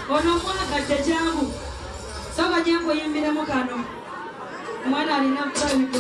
Ono mwana jajangu soka jengo yimbira mukano mwana alina mtawiko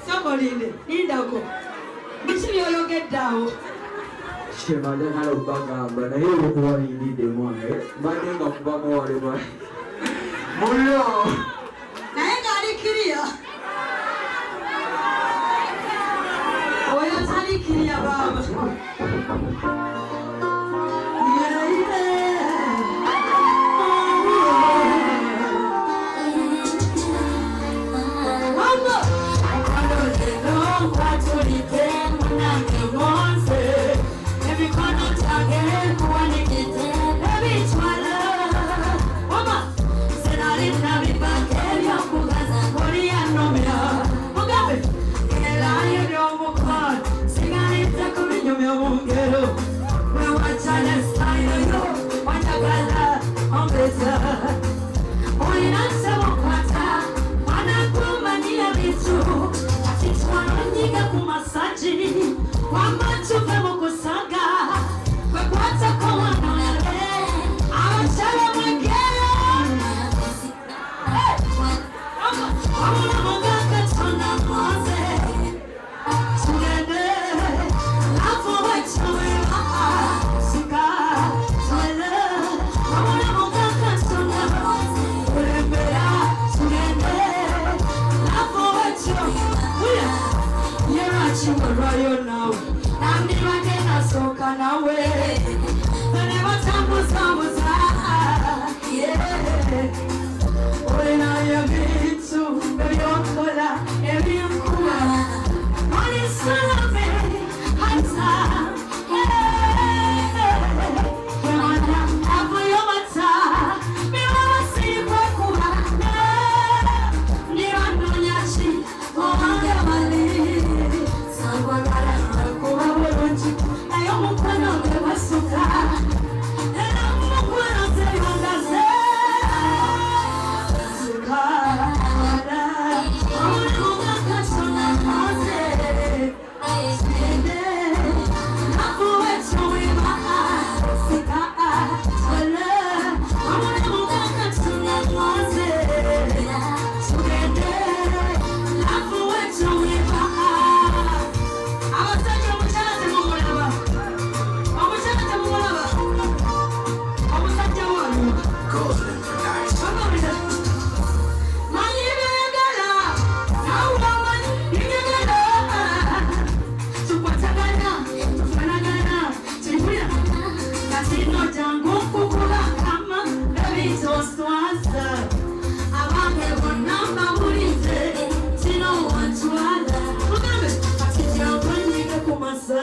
Somebody, Indako. Mission you get down. She might have a bag, but I don't know what you need the money. My name of Bangor. Mulo. I got it clear. Oh, you're telling clear, Baba.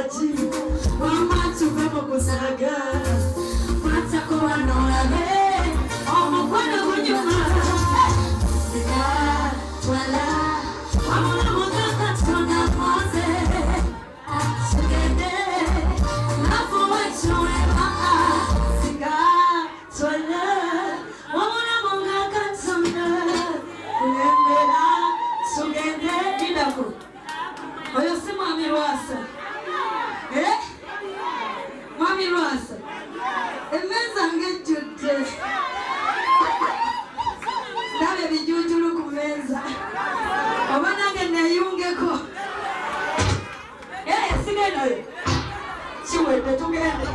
Kaji, Mama Tubemo Kusaga, Matako Anorabe, Omo Kwano Kunyuma, Sika, Twala, Amona Mokaka Tona Mose, Sugede, Napo Wachoe Maka, Sika, Twala, Amona Mokaka Tona, Lembera, Sugede, Idako. Oyo si Mami Lwasa. Mami Lwasa. Emeza ngejjudde. Ndabe bijujulu ku meza. Oba nange neeyungeko. Sigendayo. Kiwedde tugende.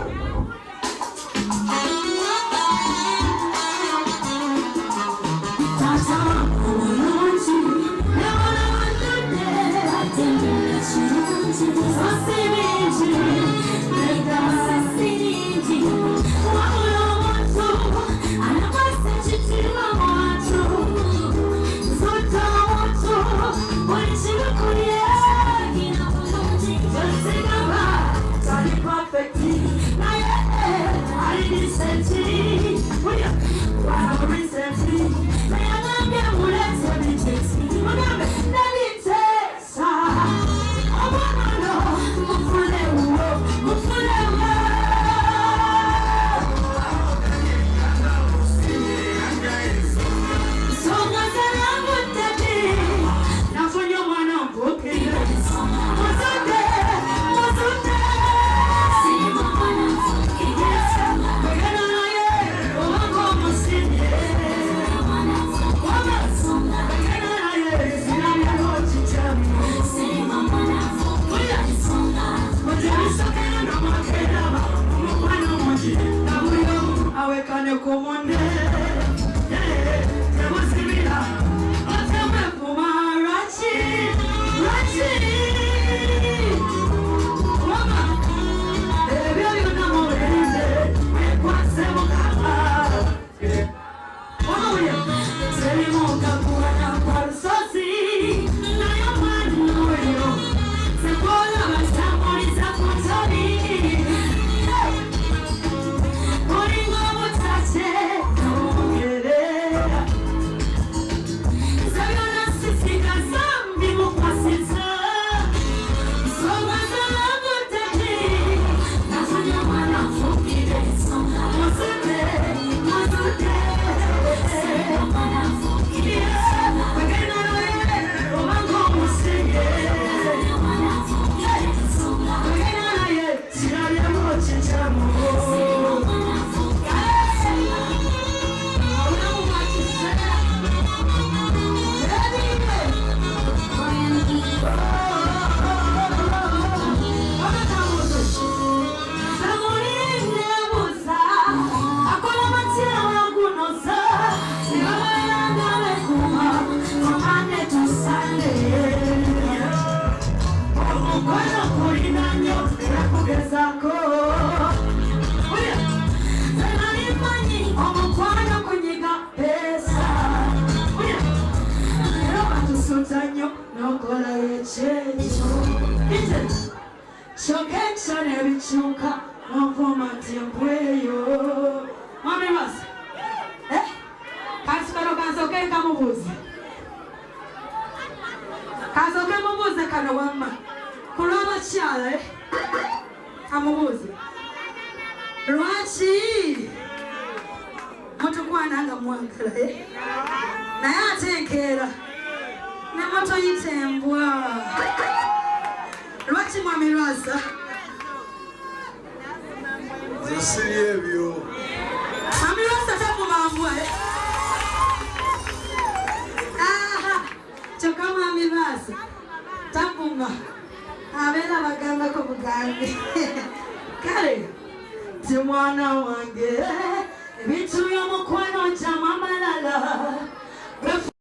Mami Lwasa. Kasoke kamubuze. Kasoke mubuze kano wamma. Kulaba kyala amubuze. Lwaki mutukwana nga mwagala naye ateekera ne moto yitembwa. Lwaki Mwami Lwasa? Zisiri ebyo. Mwami Lwasa tamumambwa kyokka Mwami Lwasa tapuma abeera bagambako bugambi kale ti mwana wange